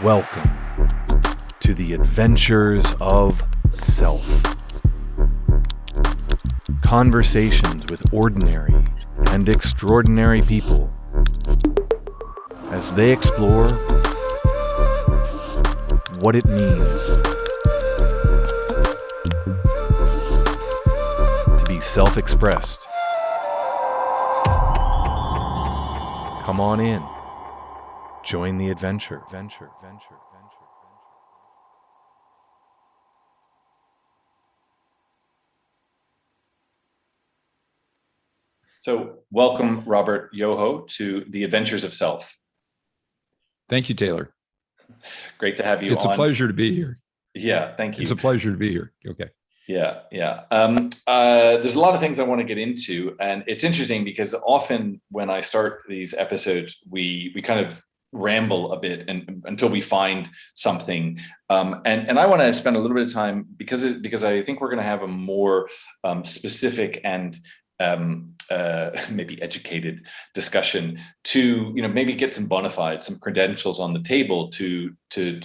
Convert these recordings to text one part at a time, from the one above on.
Welcome to the adventures of self. Conversations with ordinary and extraordinary people as they explore what it means to be self-expressed. Come on in. Join the adventure. So welcome, Robert Yuho, to the Adventures of Self. Thank you, Taylor. Great to have you It's on. a pleasure to be here. Yeah, thank you. It's a pleasure to be here. Okay. Yeah. There's a lot of things I want to get into, and it's interesting because often when I start these episodes, we kind of ramble a bit and until we find something. And I want to spend a little bit of time because I think we're going to have a more specific and maybe educated discussion to maybe get some bona fides, some credentials on the table to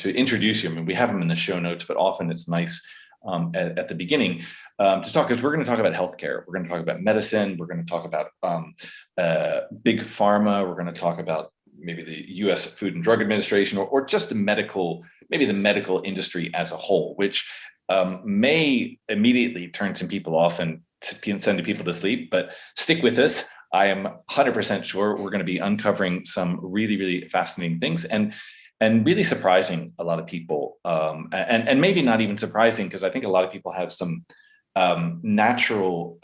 introduce you. I mean, we have them in the show notes, but often it's nice at the beginning to talk, because we're going to talk about healthcare, we're going to talk about medicine, we're going to talk about big pharma, we're going to talk about maybe the U.S. Food and Drug Administration, or just the medical industry as a whole, which may immediately turn some people off and send people to sleep, but stick with us. I am 100% sure we're going to be uncovering some really, really fascinating things and really surprising a lot of people. And maybe not even surprising, because I think a lot of people have some natural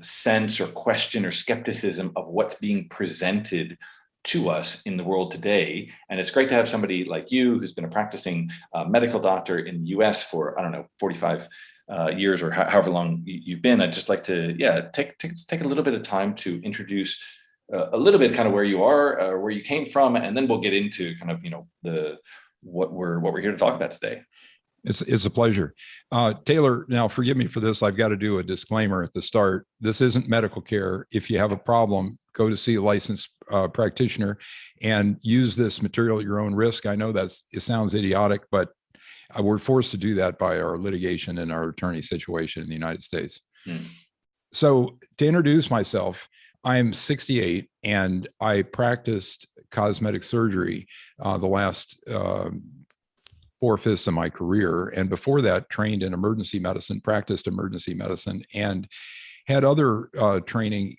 sense or question or skepticism of what's being presented to us in the world today. And it's great to have somebody like you who's been a practicing medical doctor in the US for, 45 years or however long you've been. I'd just like to, take a little bit of time to introduce a little bit kind of where you are, where you came from, and then we'll get into kind of, what we're here to talk about today. It's a pleasure. Taylor, now forgive me for this. I've got to do a disclaimer at the start. This isn't medical care. If you have a problem, go to see a licensed practitioner and use this material at your own risk. I know it sounds idiotic, but we're forced to do that by our litigation and our attorney situation in the United States. So to introduce myself, I'm 68 and I practiced cosmetic surgery the last 4/5 of my career. And before that, trained in emergency medicine, practiced emergency medicine, and had other training,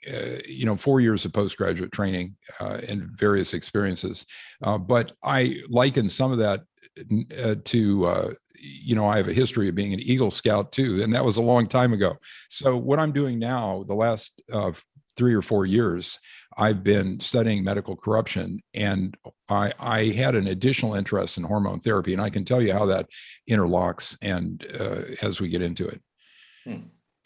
4 years of postgraduate training and various experiences. But I liken some of that to, I have a history of being an Eagle Scout too, and that was a long time ago. So what I'm doing now, the last 3 or 4 years, I've been studying medical corruption, and I had an additional interest in hormone therapy, and I can tell you how that interlocks and as we get into it.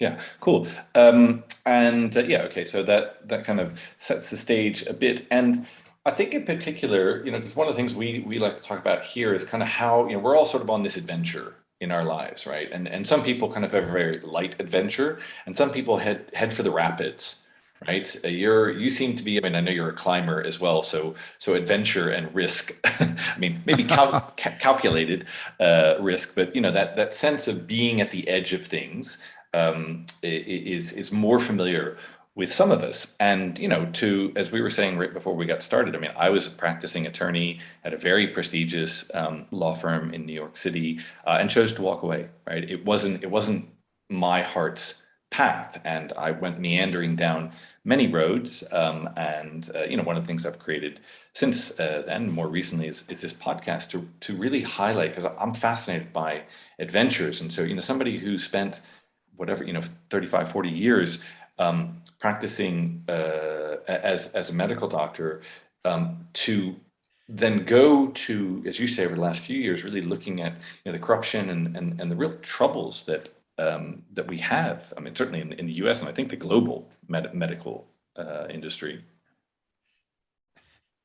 Yeah, cool. Okay, so that kind of sets the stage a bit. And I think in particular, because one of the things we like to talk about here is kind of how, we're all sort of on this adventure in our lives, right? And some people kind of have a very light adventure, and some people head for the rapids, right? You seem to be, I know you're a climber as well, so adventure and risk, maybe calculated risk, but that sense of being at the edge of things is more familiar with some of us. And as we were saying right before we got started, I was a practicing attorney at a very prestigious law firm in New York City, and chose to walk away, right? It wasn't my heart's path, and I went meandering down many roads. One of the things I've created since then, more recently, is this podcast to really highlight, because I'm fascinated by adventures. And so, somebody who spent 35, 40 years practicing as a medical doctor, to then go to, as you say, over the last few years, really looking at the corruption and the real troubles that we have. Certainly in the U.S. and I think the global medical industry.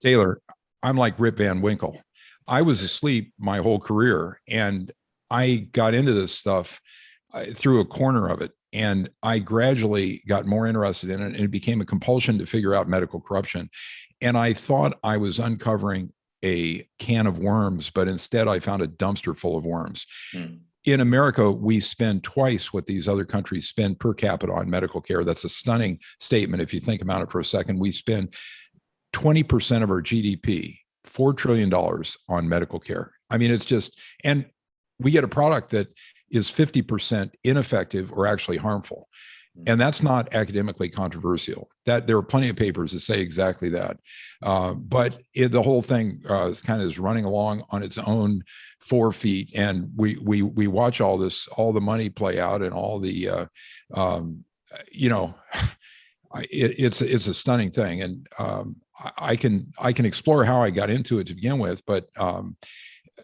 Taylor, I'm like Rip Van Winkle. I was asleep my whole career, and I got into this stuff through a corner of it. And I gradually got more interested in it, and it became a compulsion to figure out medical corruption. And I thought I was uncovering a can of worms, but instead I found a dumpster full of worms. Mm. In America, we spend twice what these other countries spend per capita on medical care. That's a stunning statement. If you think about it for a second, we spend 20% of our GDP, $4 trillion on medical care. I mean, it's just, and we get a product that is 50% ineffective or actually harmful. And that's not academically controversial. That there are plenty of papers that say exactly that. But the whole thing is running along on its own 4 feet, and we watch all the money play out, and all the it's a stunning thing. And I can explore how I got into it to begin with, but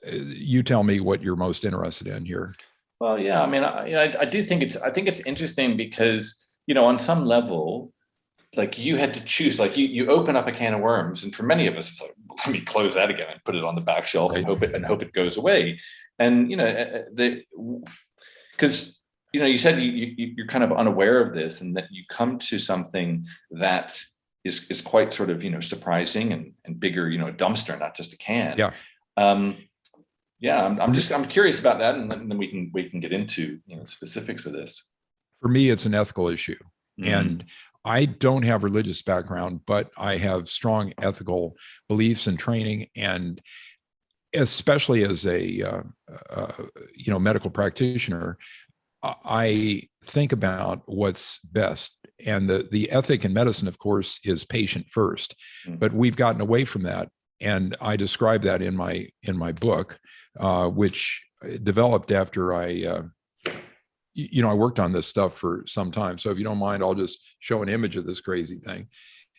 you tell me what you're most interested in here. Well, yeah, I mean, I do think it's interesting because, on some level, like you had to choose, like you open up a can of worms, and for many of us, it's like, let me close that again and put it on the back shelf, right, and hope it goes away. And because you said you're kind of unaware of this, and that you come to something that is quite sort of surprising and bigger, a dumpster, not just a can. Yeah. I'm curious about that, and then we can get into specifics of this. For me, it's an ethical issue, Mm-hmm. and I don't have religious background, but I have strong ethical beliefs and training, and especially as a medical practitioner, I think about what's best. And the ethic in medicine, of course, is patient first, but we've gotten away from that. And I describe that in my book, which developed after I worked on this stuff for some time. So if you don't mind, I'll just show an image of this crazy thing.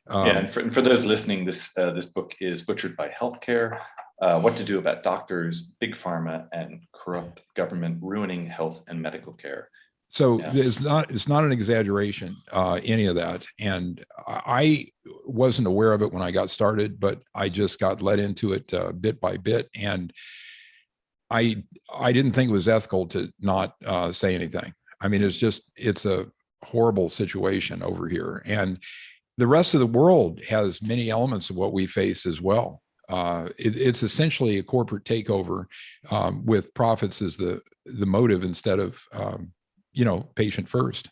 And for those listening, this book is Butchered by Healthcare: What to Do About Doctors, Big Pharma, and Corrupt Government Ruining Health and Medical Care. So it's not an exaggeration, any of that. And I wasn't aware of it when I got started, but I just got led into it bit by bit. And I didn't think it was ethical to not say anything. I mean, it's a horrible situation over here. And the rest of the world has many elements of what we face as well. It's essentially a corporate takeover with profits as the motive instead of patient first.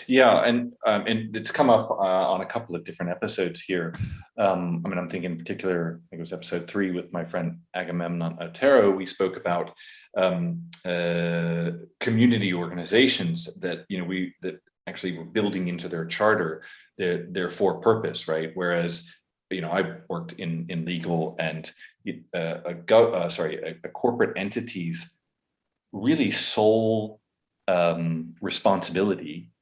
Yeah, and it's come up on a couple of different episodes here. I'm thinking in particular, I think it was episode 3 with my friend Agamemnon Otero. We spoke about community organizations that that actually were building into their charter their for purpose, right? Whereas I worked in legal, and corporate entities really sole responsibility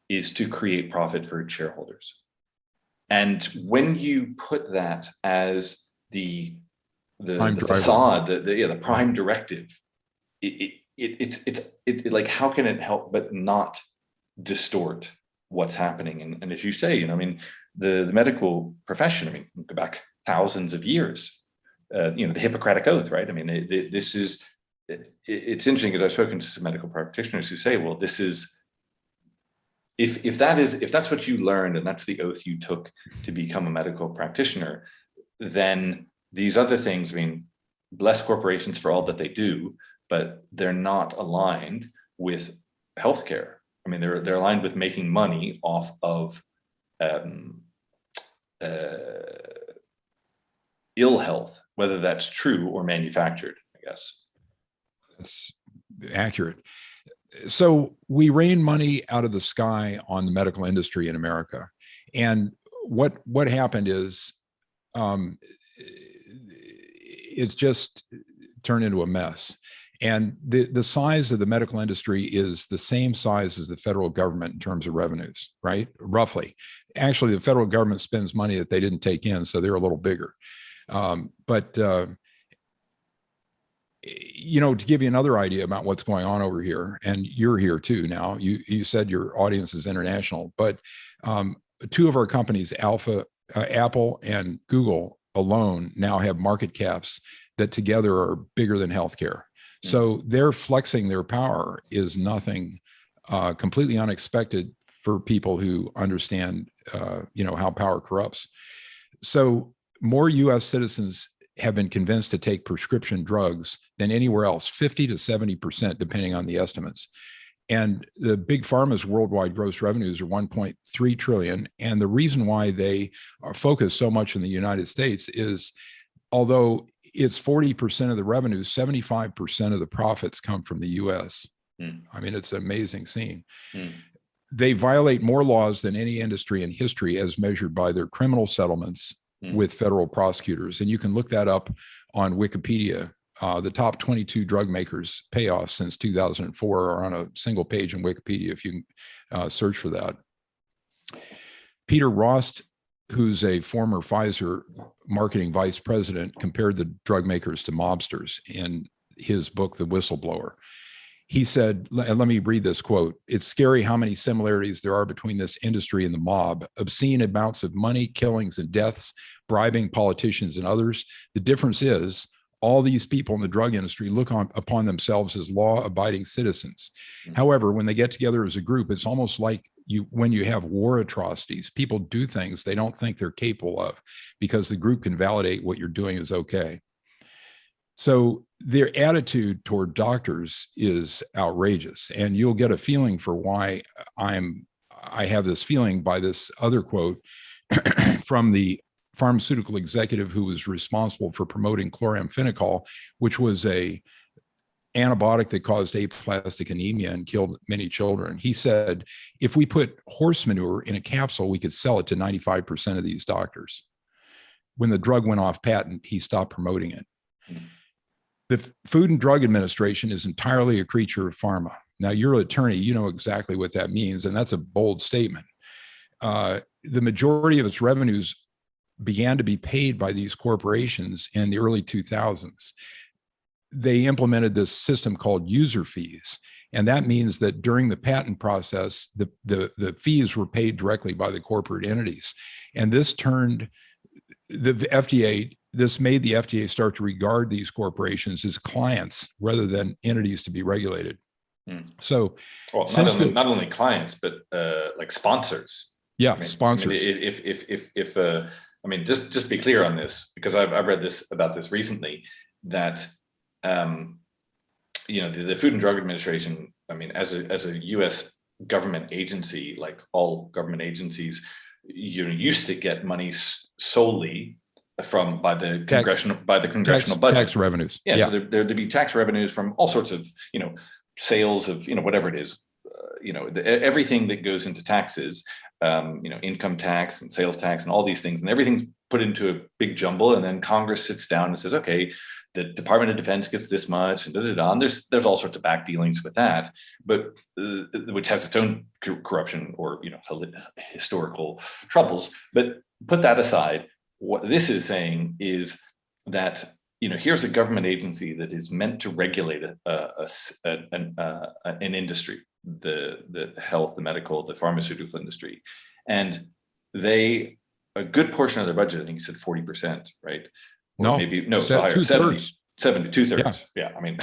is to create profit for its shareholders. And when you put that as the facade, the prime directive, it's like, how can it help but not distort what's happening? And as you say, the medical profession, go back thousands of years, the Hippocratic Oath, right? This is, it's interesting, because I've spoken to some medical practitioners who say, well, this is, if that's what you learned and that's the oath you took to become a medical practitioner, then these other things, bless corporations for all that they do, but they're not aligned with healthcare. They're aligned with making money off of ill health, whether that's true or manufactured, I guess. That's accurate. So we rain money out of the sky on the medical industry in America. And what happened is it's just turned into a mess. And the size of the medical industry is the same size as the federal government in terms of revenues, right? Roughly. Actually, the federal government spends money that they didn't take in, so they're a little bigger. To give you another idea about what's going on over here, and you're here too now, you said your audience is international, but 2 of our companies, Apple and Google alone, now have market caps that together are bigger than healthcare. So they're flexing their power is nothing completely unexpected for people who understand, how power corrupts. So more US citizens have been convinced to take prescription drugs than anywhere else, 50 to 70%, depending on the estimates. And the big pharma's worldwide gross revenues are 1.3 trillion. And the reason why they are focused so much in the United States is, although it's 40% of the revenues, 75% of the profits come from the US. I mean, it's an amazing scene. They violate more laws than any industry in history as measured by their criminal settlements with federal prosecutors. And you can look that up on Wikipedia. The top 22 drug makers payoffs since 2004 are on a single page in Wikipedia if you can search for that. Peter Rost, who's a former Pfizer marketing vice president, compared the drug makers to mobsters in his book, The Whistleblower. He said, and let me read this quote, "It's scary how many similarities there are between this industry and the mob. Obscene amounts of money, killings and deaths, bribing politicians and others. The difference is all these people in the drug industry look upon themselves as law-abiding citizens. However, when they get together as a group, it's almost like when you have war atrocities. People do things they don't think they're capable of because the group can validate what you're doing is okay." So their attitude toward doctors is outrageous. And you'll get a feeling for why I have this feeling by this other quote from the pharmaceutical executive who was responsible for promoting chloramphenicol, which was a antibiotic that caused aplastic anemia and killed many children. He said, if we put horse manure in a capsule, we could sell it to 95% of these doctors. When the drug went off patent, he stopped promoting it. The Food and Drug Administration is entirely a creature of pharma. Now, you're an attorney, you know exactly what that means, and that's a bold statement. The majority of its revenues began to be paid by these corporations in the early 2000s. They implemented this system called user fees. And that means that during the patent process, the fees were paid directly by the corporate entities. And this turned the FDA, this made the FDA start to regard these corporations as clients rather than entities to be regulated. So, well, not only clients, but like sponsors. Yeah, sponsors. I mean, just be clear on this, because I've read about this recently, that the Food and Drug Administration, I mean, as a U.S. government agency, like all government agencies, used to get money solely by the congressional budget, tax revenues. Yeah. So there'd be tax revenues from all sorts of sales of whatever it is, everything that goes into taxes, income tax and sales tax and all these things, and everything's put into a big jumble, and then Congress sits down and says, okay, the Department of Defense gets this much, and and there's all sorts of back dealings with that, but which has its own corruption or historical troubles. But put that aside, what this is saying is that here's a government agency that is meant to regulate an industry, the health, the medical, the pharmaceutical industry, and a good portion of their budget, I think you said 40%, right? Or it's higher, 2/3. 2/3. Yeah, I mean,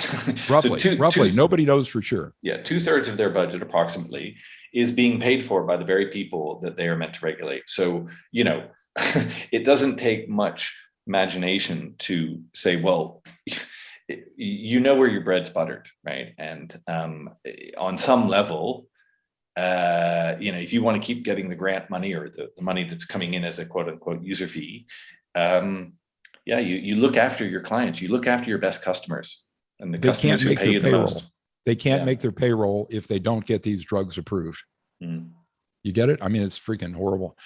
roughly. Nobody knows for sure. Yeah, 2/3 of their budget, approximately, is being paid for by the very people that they are meant to regulate. So, it doesn't take much imagination to say, well, where your bread's buttered, right? And on some level, if you want to keep getting the grant money or the money that's coming in as a quote unquote user fee, you look after your clients, you look after your best customers, and the customers who pay you the most. They can't make their payroll if they don't get these drugs approved. You get it? I mean, it's freaking horrible.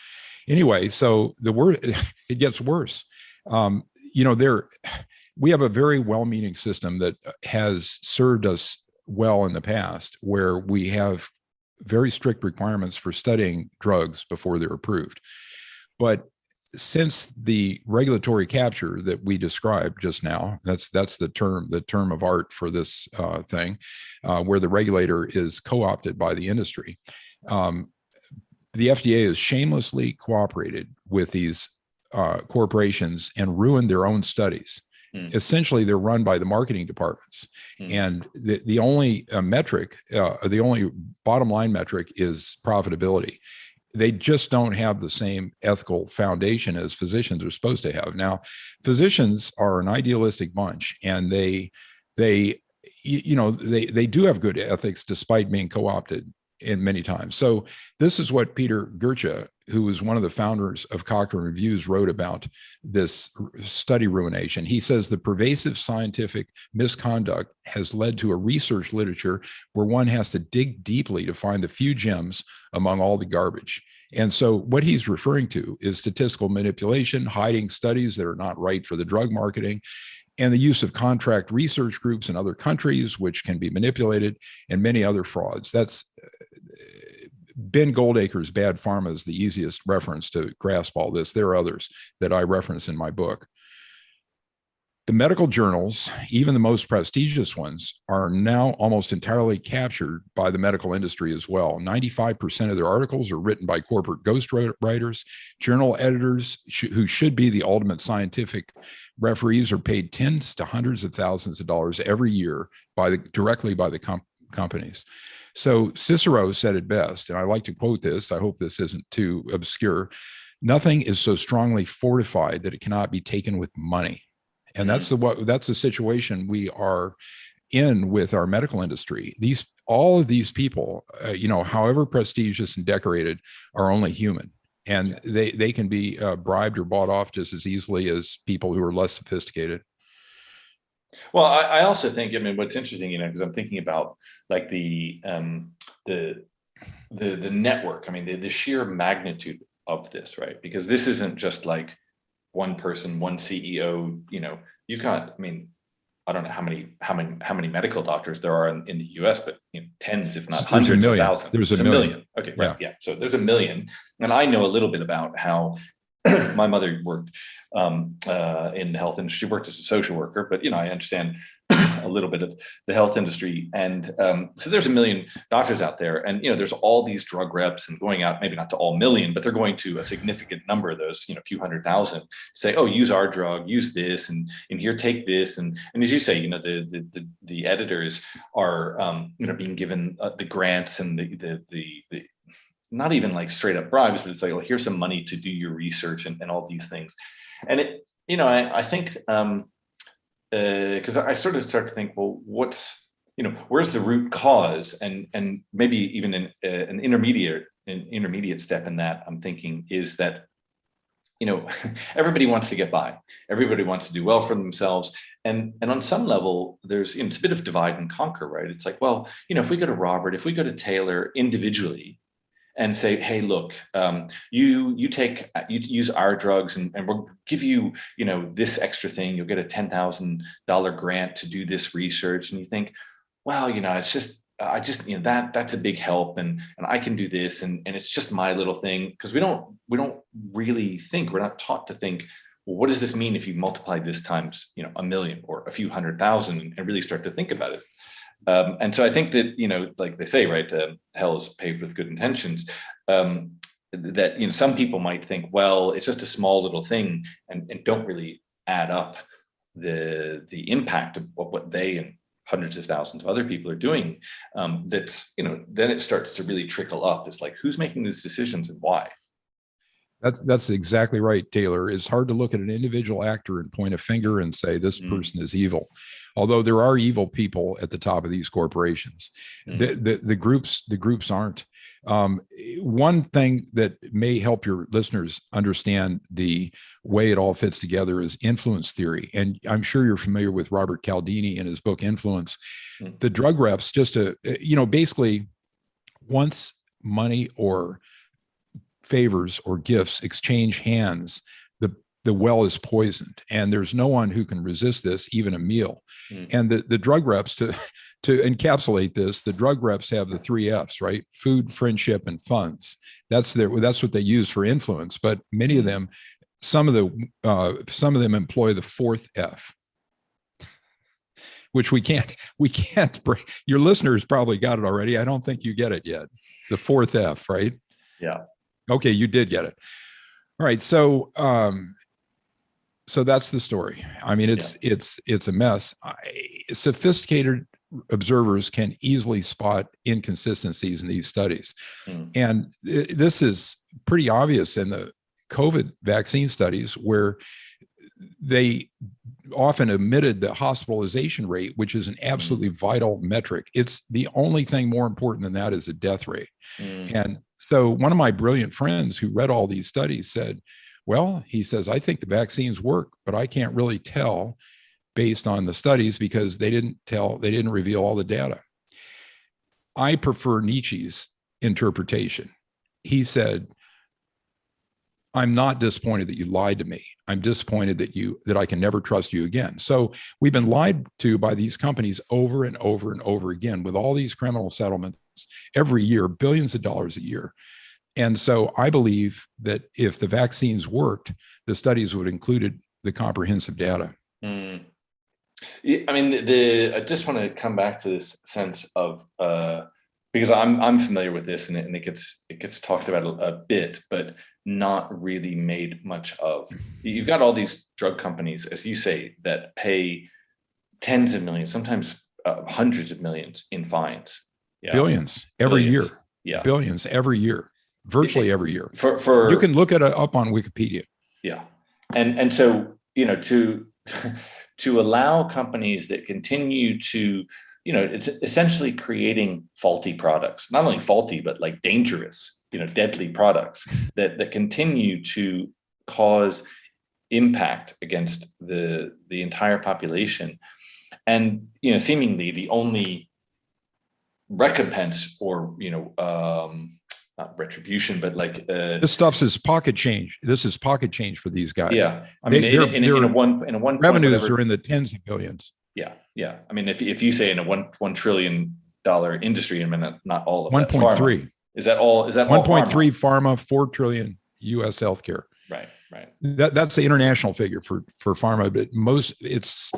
Anyway, so it gets worse. We have a very well-meaning system that has served us well in the past, where we have very strict requirements for studying drugs before they're approved. But since the regulatory capture that we described just now, that's the term of art for this thing, where the regulator is co-opted by the industry. The FDA has shamelessly cooperated with these corporations and ruined their own studies. Essentially, they're run by the marketing departments. And the only metric, the only bottom line metric is profitability. they just don't have the same ethical foundation as physicians are supposed to have. Now, physicians are an idealistic bunch, and they do have good ethics despite being co-opted in many times. So this is what Peter Gurcha, who was one of the founders of Cochrane Reviews, wrote about this study ruination. He says the pervasive scientific misconduct has led to a research literature where one has to dig deeply to find the few gems among all the garbage. And so what he's referring to is statistical manipulation, hiding studies that are not right for the drug marketing, and the use of contract research groups in other countries, which can be manipulated, and many other frauds. That's Ben Goldacre's Bad Pharma is the easiest reference to grasp all this. There are others that I reference in my book. The medical journals, even the most prestigious ones, are now almost entirely captured by the medical industry as well. 95% of their articles are written by corporate ghostwriters. Journal editors who should be the ultimate scientific referees are paid tens to hundreds of thousands of dollars every year directly by the companies. So Cicero said it best, and I like to quote this. I hope this isn't too obscure. Nothing is so strongly fortified that it cannot be taken with money. And that's the situation we are in with our medical industry. All of these people, however prestigious and decorated, are only human, and they can be bribed or bought off just as easily as people who are less sophisticated. Well, I also think, I mean, what's interesting, because I'm thinking about like the network. I mean, the sheer magnitude of this, right? Because this isn't just like one person, one CEO. You've got, I mean, I don't know how many medical doctors there are in the U.S., but tens, if not hundreds of thousands. There's a million. Okay, right, yeah. So there's a million, and I know a little bit about how my mother worked in the health industry. She worked as a social worker, but I understand a little bit of the health industry, and so there's a million doctors out there, and there's all these drug reps and going out, maybe not to all million, but they're going to a significant number of those, a few 100,000, say, oh, use our drug, use this, and here, take this, and as you say, the editors are being given the grants and the not even like straight up bribes, but it's like, well, here's some money to do your research and all these things. And I think, because I sort of start to think, well, where's the root cause? And maybe even an intermediate step in that, I'm thinking, is that, everybody wants to get by. Everybody wants to do well for themselves. And on some level, there's, it's a bit of divide and conquer, right? It's like, well, if we go to Robert, if we go to Taylor individually, and say, hey, look, you use our drugs, and we'll give you, this extra thing. You'll get a $10,000 grant to do this research. And you think, wow, that's a big help, and I can do this, and it's just my little thing. Because we don't really think, we're not taught to think, well, what does this mean if you multiply this times, a million or a few 100,000, and really start to think about it. And so I think that, like they say, right, hell is paved with good intentions, that, some people might think, well, it's just a small little thing, and don't really add up the impact of what they and hundreds of thousands of other people are doing. That's, then it starts to really trickle up. It's like, who's making these decisions and why? That's exactly right, Taylor. It's hard to look at an individual actor and point a finger and say this person is evil, although there are evil people at the top of these corporations. The groups aren't. One thing that may help your listeners understand the way it all fits together is influence theory, and I'm sure you're familiar with Robert Cialdini in his book Influence. The drug reps, just to basically, once money or favors or gifts exchange hands, the well is poisoned, and there's no one who can resist this, even a meal. And the drug reps, to encapsulate this, the drug reps have the 3 F's, right? Food, friendship, and funds. That's what they use for influence. But many of them, some of them employ the 4th F, which we can't break. Your listeners probably got it already. I don't think you get it yet. The 4th F, right? Yeah. Okay, you did get it. All right, so that's the story. I mean, it's a mess. Sophisticated observers can easily spot inconsistencies in these studies, and this is pretty obvious in the COVID vaccine studies, where they often omitted the hospitalization rate, which is an absolutely vital metric. It's the only thing more important than that is the death rate. And so one of my brilliant friends who read all these studies said, well, he says, I think the vaccines work, but I can't really tell based on the studies because they didn't reveal all the data. I prefer Nietzsche's interpretation. He said, I'm not disappointed that you lied to me. I'm disappointed that I can never trust you again. So we've been lied to by these companies over and over and over again with all these criminal settlements every year, billions of dollars a year. And so I believe that if the vaccines worked, the studies would have included the comprehensive data. Yeah, I mean, I just want to come back to this sense of because I'm familiar with this, and it gets talked about a bit, but not really made much of. You've got all these drug companies, as you say, that pay tens of millions, sometimes hundreds of millions in fines. Yeah. Billions every year. Yeah, billions every year, virtually every year. For you can look it up on Wikipedia. Yeah, and so to allow companies that continue to, it's essentially creating faulty products, not only faulty, but like dangerous, deadly products that continue to cause impact against the entire population. And, seemingly the only recompense or, not retribution, but like this stuff is pocket change. This is pocket change for these guys. Yeah, I mean, in a one revenues point, are in the tens of billions. Yeah. I mean, if you say in a $1 trillion industry, I mean, not all of 1.3 is that all? Is that 1.3 pharma, 4 trillion U.S. healthcare. Right. That's the international figure for pharma, but it's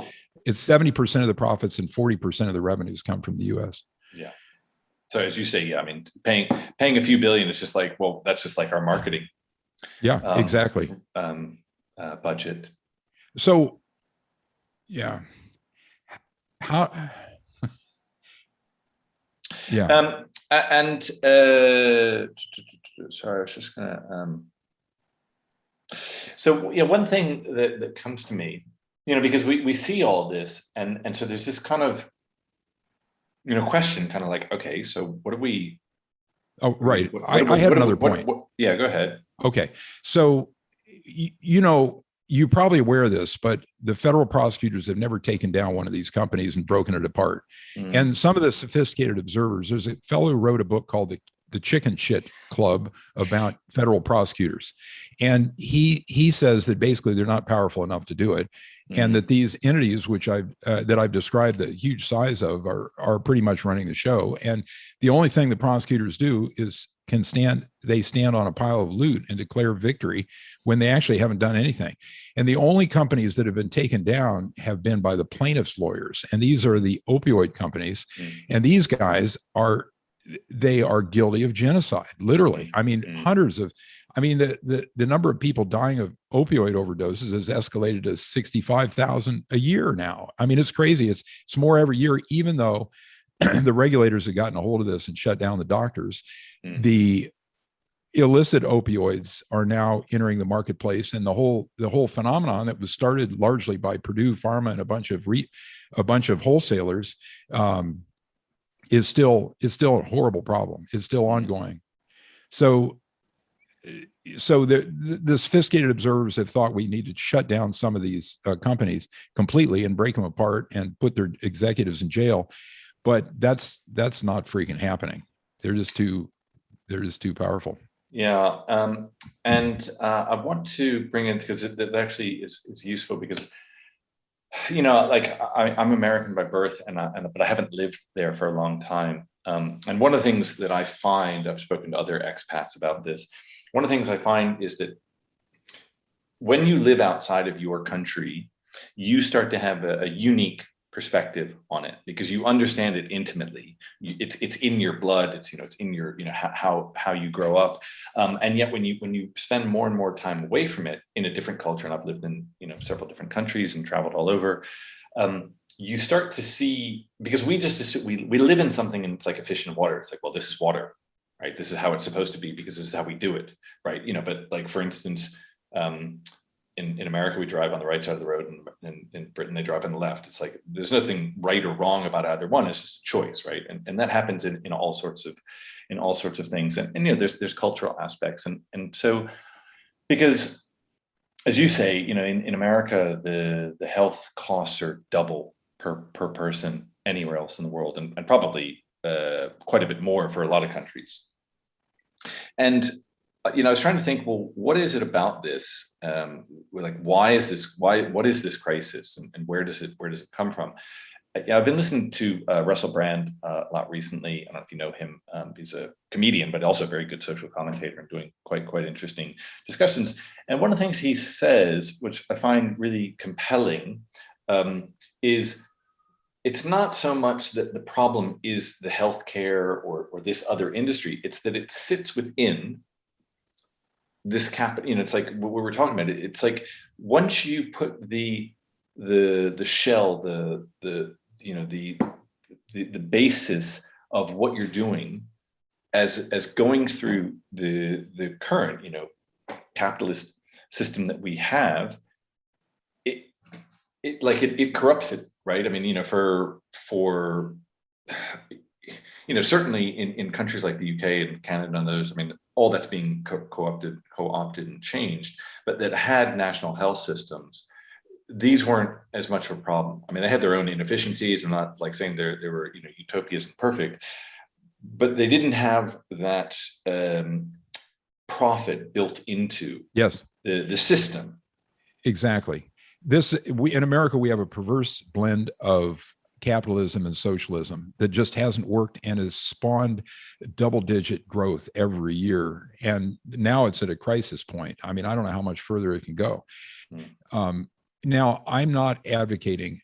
70% of the profits and 40% of the revenues come from the U.S. Yeah. So as you say, I mean, paying a few billion is just like, well, that's just like our marketing. Yeah, exactly. Budget. So, yeah. How? Yeah. Sorry, I was just gonna. So yeah, one thing that comes to me, because we see all this, and so there's this kind of, question, kind of like, okay, so what do we? Oh, right. I had another point. Yeah, go ahead. Okay, so you're probably aware of this, but the federal prosecutors have never taken down one of these companies and broken it apart. And some of the sophisticated observers, there's a fellow who wrote a book called the Chicken Shit Club about federal prosecutors. And he says that basically they're not powerful enough to do it. And that these entities, which I've described the huge size of, are pretty much running the show. And the only thing the prosecutors do is stand on a pile of loot and declare victory when they actually haven't done anything. And the only companies that have been taken down have been by the plaintiffs' lawyers. And these are the opioid companies. And these guys are guilty of genocide, literally. I mean, the number of people dying of opioid overdoses has escalated to 65,000 a year now. I mean, it's crazy. It's more every year, even though the regulators have gotten a hold of this and shut down the doctors. The illicit opioids are now entering the marketplace, and the whole phenomenon that was started largely by Purdue Pharma and a bunch of wholesalers is still a horrible problem. It's still ongoing. So the sophisticated observers have thought we need to shut down some of these companies completely and break them apart and put their executives in jail. But that's not freaking happening. They're just too powerful. Yeah, and I want to bring in, because it actually is useful, because like I'm American by birth, but I haven't lived there for a long time. And one of the things that I find, I've spoken to other expats about this. One of the things I find is that when you live outside of your country, you start to have a unique perspective on it, because you understand it intimately. It's in your blood. It's in your how you grow up. And yet when you spend more and more time away from it in a different culture, and I've lived in several different countries and traveled all over, you start to see, because we live in something and it's like a fish in water. It's like, well, this is water, right? This is how it's supposed to be because this is how we do it, right? But like, for instance, in America, we drive on the right side of the road, and in Britain, they drive on the left. It's like, there's nothing right or wrong about either one. It's just a choice, right? And that happens in all sorts of things. And there's cultural aspects. And so, because as you say, in America, the health costs are double per person anywhere else in the world, and probably quite a bit more for a lot of countries. And I was trying to think, well, what is it about this? Like, what is this crisis, and where does it come from? I've been listening to Russell Brand a lot recently. I don't know if you know him. He's a comedian, but also a very good social commentator, and doing quite interesting discussions. And one of the things he says, which I find really compelling, is it's not so much that the problem is the healthcare or this other industry. It's that it sits within this capital. It's like what we were talking about. It's like, once you put the shell, the basis of what you're doing as going through the current capitalist system that we have, it corrupts it, right? I mean, for certainly in countries like the UK and Canada and those, I mean, all that's being co-opted and changed, but that had national health systems, these weren't as much of a problem. I mean, they had their own inefficiencies. I'm not like saying they were utopias and perfect, but they didn't have that profit built into the system. Exactly. In America, we have a perverse blend of capitalism and socialism that just hasn't worked and has spawned double-digit growth every year. And now it's at a crisis point. I mean, I don't know how much further it can go. Now, I'm not advocating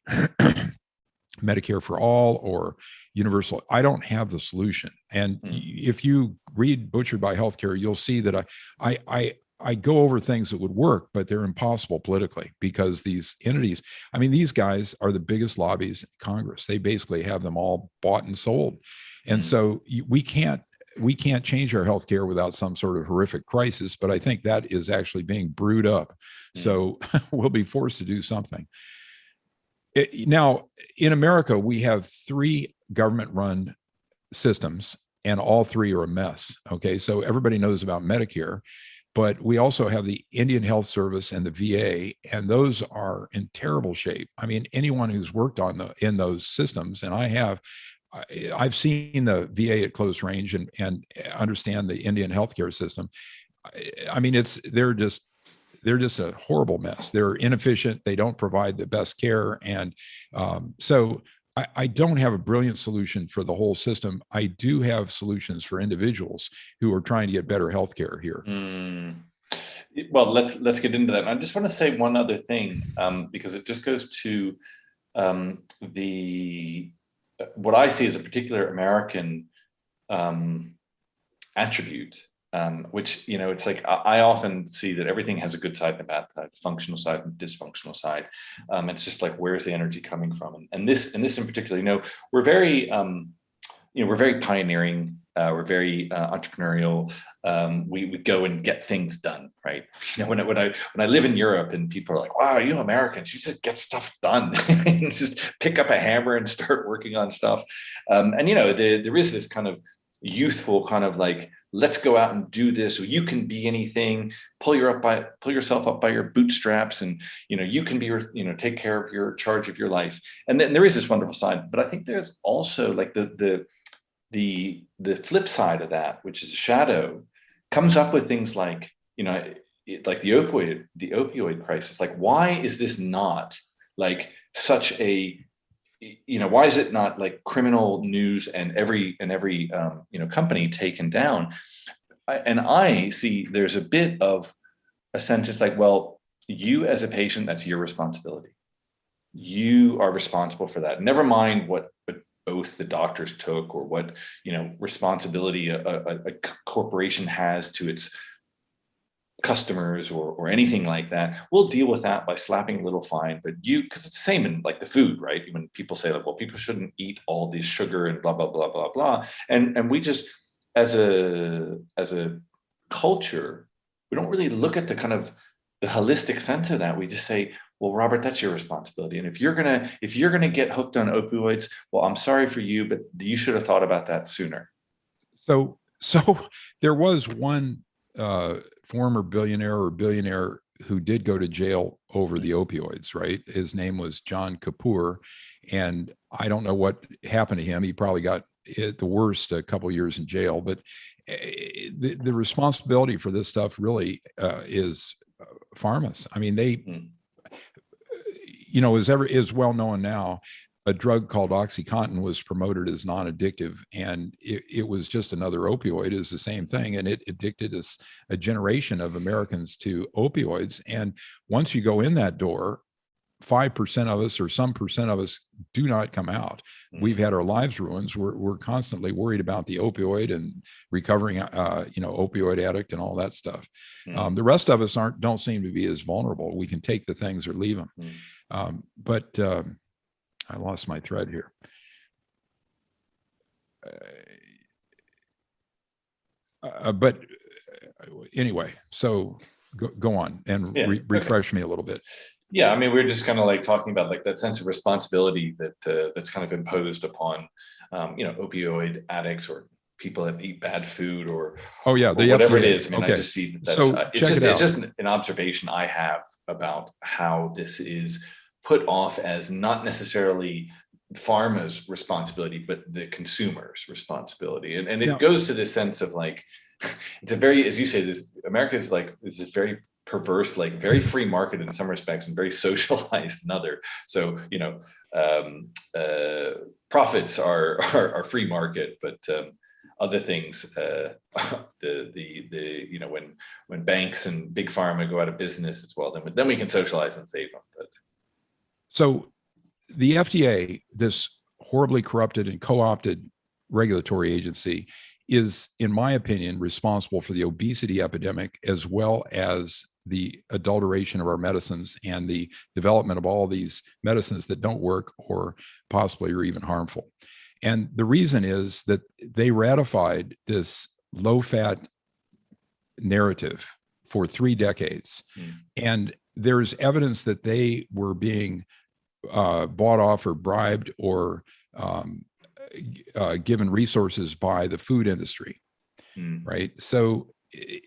Medicare for all or universal. I don't have the solution. And if you read Butchered by Healthcare, you'll see that I go over things that would work, but they're impossible politically, because these entities, I mean, these guys are the biggest lobbies in Congress. They basically have them all bought and sold. And so we can't change our healthcare without some sort of horrific crisis, but I think that is actually being brewed up. So we'll be forced to do something. Now, in America, we have 3 government-run systems, and all 3 are a mess. Okay, so everybody knows about Medicare, but we also have the Indian Health Service and the VA, and those are in terrible shape. I mean, anyone who's worked in those systems, and I've seen the VA at close range and understand the Indian healthcare system. I mean, they're just a horrible mess. They're inefficient. They don't provide the best care. And so I don't have a brilliant solution for the whole system. I do have solutions for individuals who are trying to get better healthcare here. Well, let's get into that. I just want to say one other thing, because it just goes to what I see as a particular American attribute, which, it's like, I often see that everything has a good side and a bad side, functional side and dysfunctional side. It's just like, where's the energy coming from? And this in particular, we're very, we're very pioneering. We're very entrepreneurial. We go and get things done, right? When I live in Europe and people are like, "Wow, you Americans, you just get stuff done," and just pick up a hammer and start working on stuff. And there is this kind of youthful kind of like, let's go out and do this. So you can be anything. Pull yourself up by your bootstraps, and you can be take care of your charge of your life. And then there is this wonderful side, but I think there's also like the flip side of that, which is a shadow, comes up with things like, like the opioid crisis. Like, why is this not like such a, why is it not like criminal news and every company taken down? I see there's a bit of a sense, it's like, well, you as a patient, that's your responsibility. You are responsible for that. Never mind what oath the doctors took, or what responsibility a corporation has to its customers, or anything like that. We'll deal with that by slapping a little fine. But because it's the same in like the food, right? When people say like, well, people shouldn't eat all this sugar and blah blah blah blah blah, and we just as a culture, we don't really look at the kind of the holistic sense of that. We just say, well, Robert, that's your responsibility. And if you're gonna get hooked on opioids, well, I'm sorry for you, but you should have thought about that sooner. So there was one former billionaire who did go to jail over the opioids, right? His name was John Kapoor, and I don't know what happened to him. He probably got at the worst a couple of years in jail, but the responsibility for this stuff really is pharma's. I mean, they, is well known now. A drug called OxyContin was promoted as non-addictive, and it was just another opioid. Is the same thing, and it addicted a generation of Americans to opioids. And once you go in that door, 5% of us or some percent of us do not come out. We've had our lives ruined. We're constantly worried about the opioid and recovering, opioid addict and all that stuff. The rest of us don't seem to be as vulnerable. We can take the things or leave them. But I lost my thread here. But anyway, so go on and refresh me a little bit. Yeah, I mean, we're just kind of like talking about like that sense of responsibility that's kind of imposed upon, opioid addicts or people that eat bad food or whatever it is. I mean, I just see it's just an observation I have about how this is put off as not necessarily pharma's responsibility, but the consumer's responsibility. And it goes to this sense of like, it's a very, as you say, America's like, this is very perverse, like very free market in some respects and very socialized in other. So, profits are free market, but other things, when banks and big pharma go out of business as well, then we can socialize and save them. But so the FDA, this horribly corrupted and co-opted regulatory agency, is, in my opinion, responsible for the obesity epidemic, as well as the adulteration of our medicines and the development of all these medicines that don't work or possibly are even harmful. And the reason is that they ratified this low-fat narrative for 3 decades. And there's evidence that they were being bought off or bribed or given resources by the food industry, right? So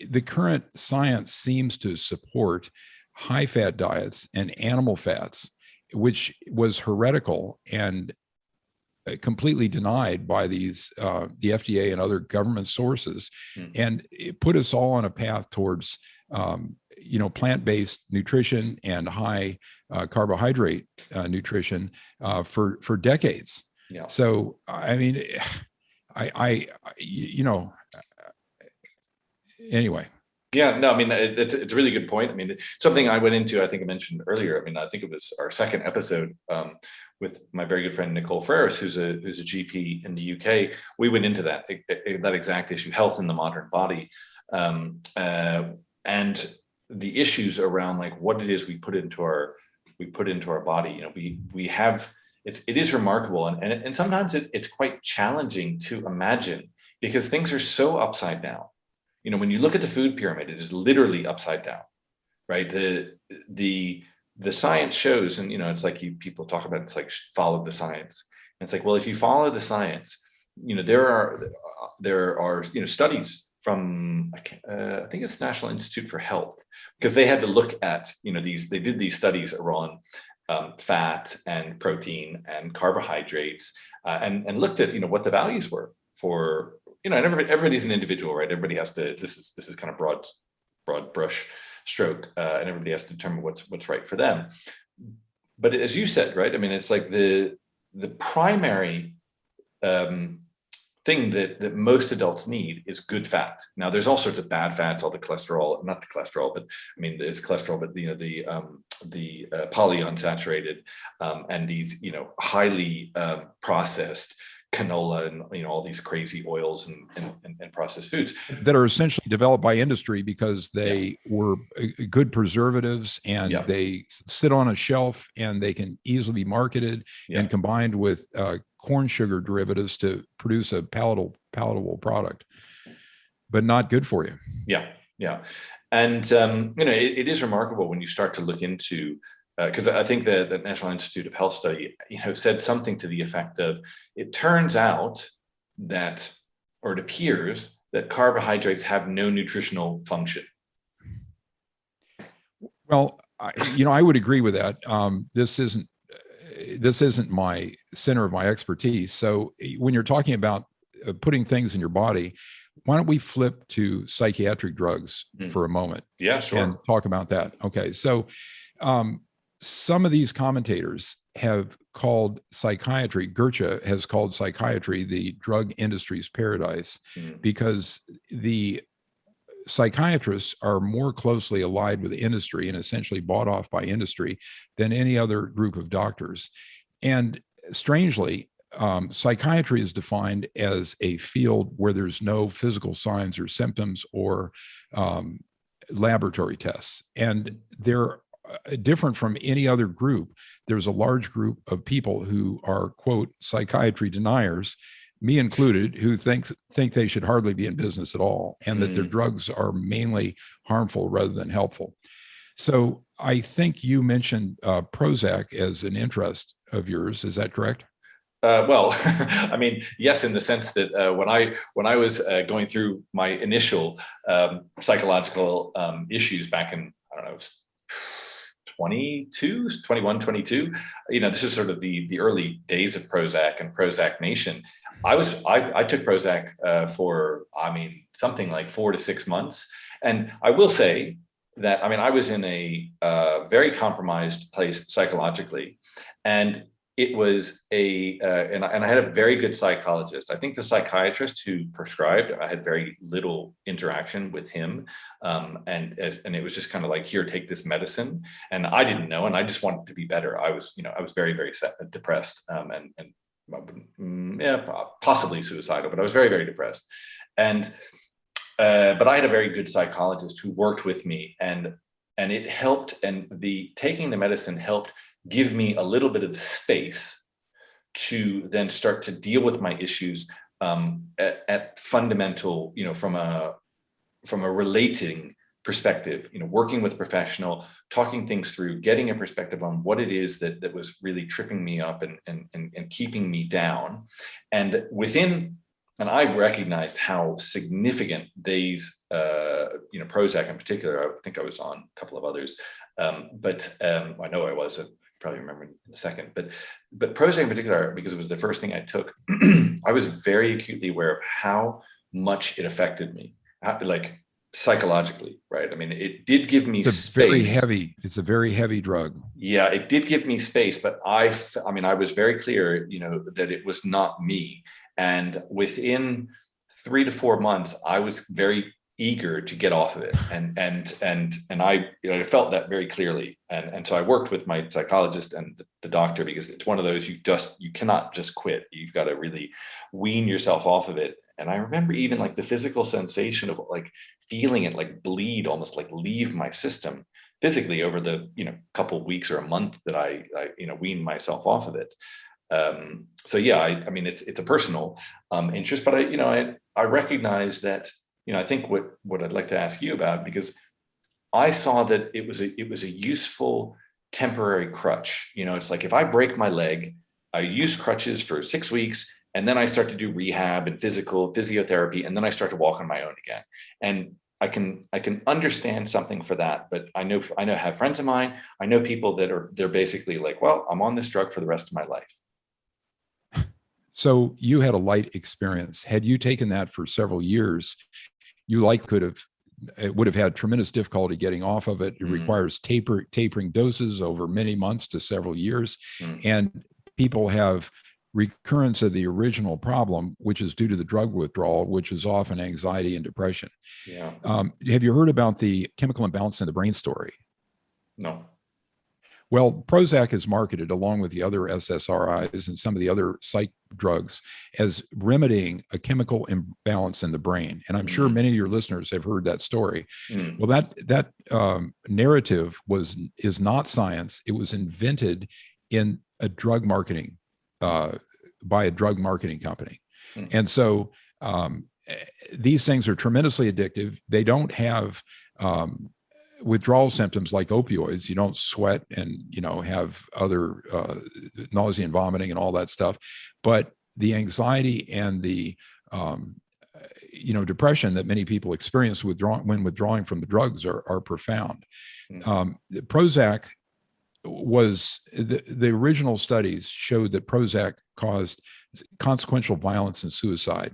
the current science seems to support high-fat diets and animal fats, which was heretical and completely denied by these the FDA and other government sources, and it put us all on a path towards plant-based nutrition and high carbohydrate nutrition for decades. Yeah. So I mean, anyway. Yeah, no, I mean, it's a really good point. I mean, something I went into, I think I mentioned earlier. I mean, I think it was our second episode with my very good friend Nicole Ferris, who's a GP in the UK. We went into that exact issue, health in the modern body, and the issues around like what it is we put into our body. We have it is remarkable, and sometimes it's quite challenging to imagine because things are so upside down. When you look at the food pyramid, it is literally upside down, right? The science shows, and it's like people talk about it's like follow the science. And it's like, well, if you follow the science, there are studies from I think it's National Institute for Health, because they had to look at they did these studies around fat and protein and carbohydrates and looked at what the values were for. And everybody's an individual, right? Everybody has to. This is kind of broad brush stroke, and everybody has to determine what's right for them. But as you said, right? I mean, it's like the primary thing that most adults need is good fat. Now, there's all sorts of bad fats, all the cholesterol, not the cholesterol, but I mean, there's cholesterol, but the polyunsaturated and these highly processed canola and all these crazy oils and processed foods that are essentially developed by industry because they were good preservatives and they sit on a shelf and they can easily be marketed and combined with corn sugar derivatives to produce a palatable product, but not good for you. Yeah. And, it is remarkable when you start to look into, because I think the National Institute of Health study, said something to the effect of, it turns out that, or it appears that carbohydrates have no nutritional function. Well, I would agree with that. This isn't my center of my expertise. So when you're talking about putting things in your body, why don't we flip to psychiatric drugs for a moment? Yeah, sure. And talk about that. Okay. So some of these commentators have called psychiatry, Goethe has called psychiatry the drug industry's paradise, because the psychiatrists are more closely allied with industry and essentially bought off by industry than any other group of doctors. And strangely, psychiatry is defined as a field where there's no physical signs or symptoms or laboratory tests. And they're different from any other group. There's a large group of people who are, quote, psychiatry deniers, me included, who think they should hardly be in business at all, and that their drugs are mainly harmful rather than helpful. So I think you mentioned Prozac as an interest of yours. Is that correct? Well, I mean, yes, in the sense that when I was going through my initial psychological issues back in, I don't know, 21, 22, this is sort of the early days of Prozac and Prozac Nation. I took Prozac for, something like 4 to 6 months. And I will say that, I was in a very compromised place psychologically. And it was and I had a very good psychologist. I think the psychiatrist who prescribed, I had very little interaction with him. And it was just kind of like, here, take this medicine. And I didn't know, and I just wanted to be better. I was very, very depressed, possibly suicidal, but I was very, very depressed. And, but I had a very good psychologist who worked with me, and it helped. And taking the medicine helped give me a little bit of space to then start to deal with my issues at fundamental, from a relating perspective, working with a professional, talking things through, getting a perspective on what it is that was really tripping me up and keeping me down. And I recognized how significant these, Prozac in particular, I think I was on a couple of others, but I know I was, probably remember in a second, but Prozac in particular, because it was the first thing I took, I was very acutely aware of how much it affected me, like psychologically, right? It did give me space. It's a very heavy drug. Yeah, it did give me space, but I was very clear, that it was not me. And within 3 to 4 months, I was very eager to get off of it, and I felt that very clearly, and so I worked with my psychologist and the doctor, because it's one of those you cannot just quit. You've got to really wean yourself off of it. And I remember even like the physical sensation of like feeling it like bleed, almost like leave my system physically over the couple of weeks or a month that I weaned myself off of it. So yeah, it's a personal interest, but I recognize that. I think what I'd like to ask you about, because I saw that it was a useful temporary crutch. It's like, if I break my leg, I use crutches for 6 weeks, and then I start to do rehab and physiotherapy, and then I start to walk on my own again. And I can understand something for that, but I know I have friends of mine, I know people they're basically like, well, I'm on this drug for the rest of my life. So you had a light experience. Had you taken that for several years, you would have had tremendous difficulty getting off of it. It requires tapering doses over many months to several years. And people have recurrence of the original problem, which is due to the drug withdrawal, which is often anxiety and depression. Yeah. Have you heard about the chemical imbalance in the brain story? No. Well, Prozac is marketed along with the other SSRIs and some of the other psych drugs as remedying a chemical imbalance in the brain. And I'm sure many of your listeners have heard that story. Well, that narrative is not science. It was invented in a drug marketing by a drug marketing company. Mm. And so these things are tremendously addictive. They don't have withdrawal symptoms like opioids. You don't sweat and, have other nausea and vomiting and all that stuff. But the anxiety and the depression that many people experience when withdrawing from the drugs are profound. The Prozac was the original studies showed that Prozac caused consequential violence and suicide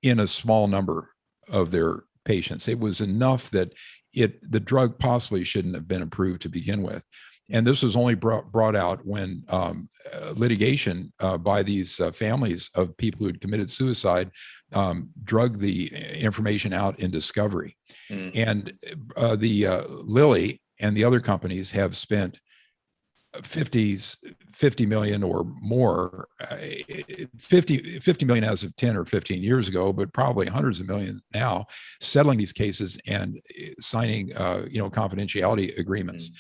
in a small number of their patients. It was enough that the drug possibly shouldn't have been approved to begin with. And this was only brought out when litigation by these families of people who had committed suicide drug the information out in discovery. And the Lilly and the other companies have spent 50 million or more, 50 million as of 10 or 15 years ago, but probably hundreds of millions now, settling these cases and signing, confidentiality agreements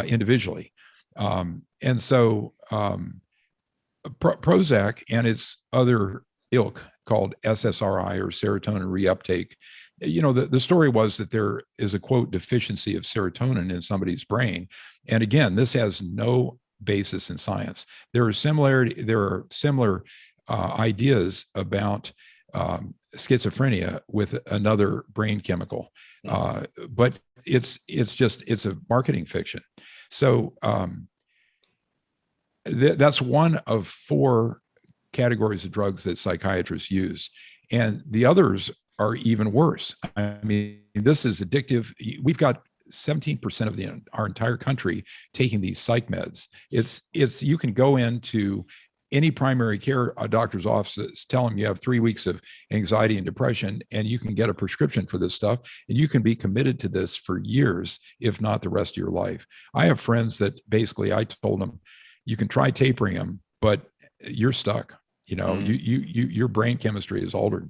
individually. And so Prozac and its other ilk called SSRI or serotonin reuptake, the story was that there is a quote deficiency of serotonin in somebody's brain. And again, this has no basis in science. There are similar ideas about schizophrenia with another brain chemical, but it's a marketing fiction. So that's one of 4 categories of drugs that psychiatrists use, and the others are even worse. I mean, this is addictive. We've got 17% of our entire country taking these psych meds. You can go into any primary care doctor's office, tell them you have 3 weeks of anxiety and depression, and you can get a prescription for this stuff, and you can be committed to this for years, if not the rest of your life. I have friends that basically I told them, you can try tapering them, but you're stuck. Your brain chemistry is altered.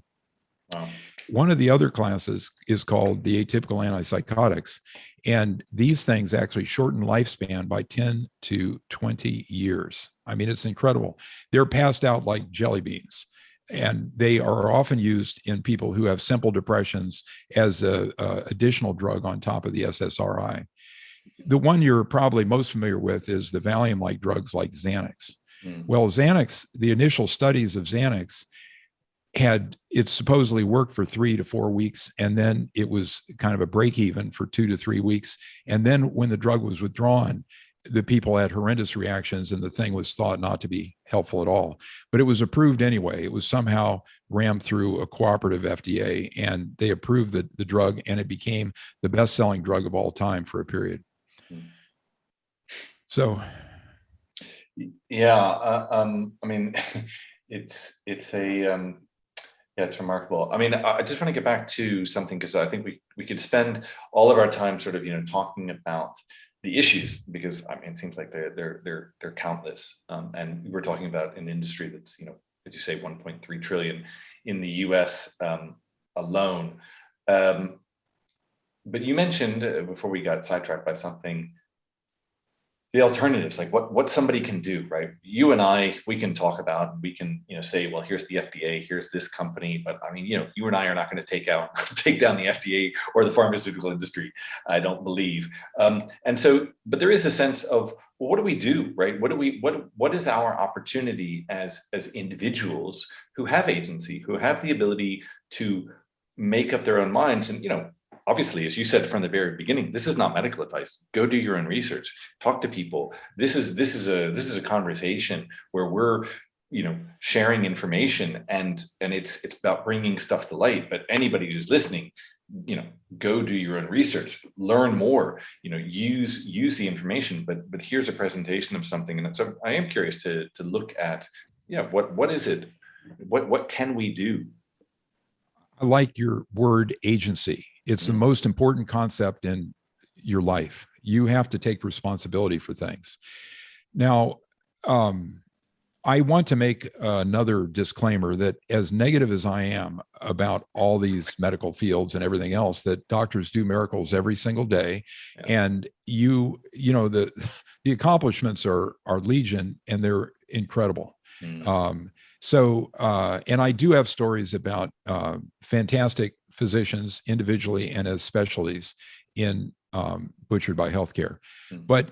Wow. One of the other classes is called the atypical antipsychotics. And these things actually shorten lifespan by 10 to 20 years. I mean, it's incredible. They're passed out like jelly beans. And they are often used in people who have simple depressions as a additional drug on top of the SSRI. The one you're probably most familiar with is the Valium-like drugs like Xanax. Well, Xanax, the initial studies of Xanax it supposedly worked for 3 to 4 weeks, and then it was kind of a break even for 2 to 3 weeks. And then when the drug was withdrawn, the people had horrendous reactions, and the thing was thought not to be helpful at all. But it was approved anyway. It was somehow rammed through a cooperative FDA, and they approved the drug, and it became the best-selling drug of all time for a period. So, yeah, I mean, it's remarkable. I mean, I just want to get back to something, because I think we could spend all of our time sort of talking about the issues, because I mean, it seems like they're countless, and we're talking about an industry that's as you say 1.3 trillion in the U.S. Alone. But you mentioned before we got sidetracked by something, the alternatives, like what somebody can do, right? You and I, we can talk about, we can, say, well, here's the FDA, here's this company, but I mean, you and I are not going to take down the FDA or the pharmaceutical industry, I don't believe. And so, but there is a sense of, well, what do we do, right? What is our opportunity as individuals who have agency, who have the ability to make up their own minds? And, obviously, as you said from the very beginning, this is not medical advice. Go do your own research. Talk to people. This is a conversation where we're sharing information, and it's about bringing stuff to light. But anybody who's listening, go do your own research, learn more. Use the information. But here's a presentation of something, and so I am curious to look at what is it? What can we do? I like your word agency. It's the most important concept in your life. You have to take responsibility for things. Now, I want to make another disclaimer that as negative as I am about all these medical fields and everything else, that doctors do miracles every single day. Yeah. And the accomplishments are legion, and they're incredible. Mm. And I do have stories about fantastic physicians individually and as specialties in Butchered by Healthcare. Mm. But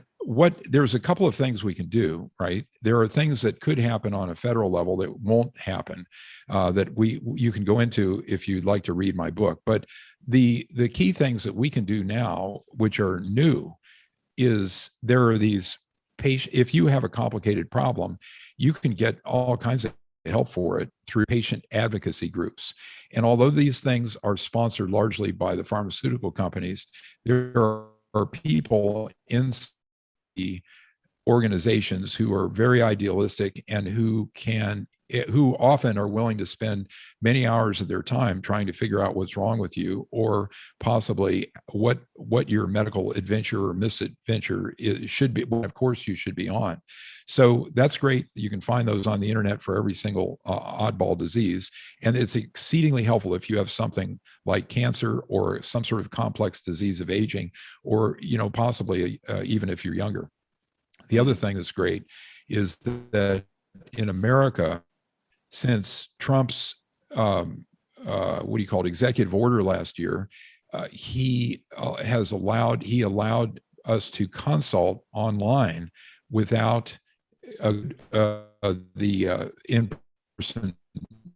there's a couple of things we can do, right? There are things that could happen on a federal level that won't happen, that you can go into if you'd like to read my book. But the key things that we can do now, which are new, is there are these if you have a complicated problem, you can get all kinds of help for it through patient advocacy groups. And although these things are sponsored largely by the pharmaceutical companies, there are people in the organizations who are very idealistic and who often are willing to spend many hours of their time trying to figure out what's wrong with you, or possibly what your medical adventure or misadventure should be, what course you should be on. So that's great. You can find those on the internet for every single oddball disease. And it's exceedingly helpful if you have something like cancer or some sort of complex disease of aging, or, possibly even if you're younger. The other thing that's great is that in America, since Trump's executive order last year, he allowed us to consult online without the in-person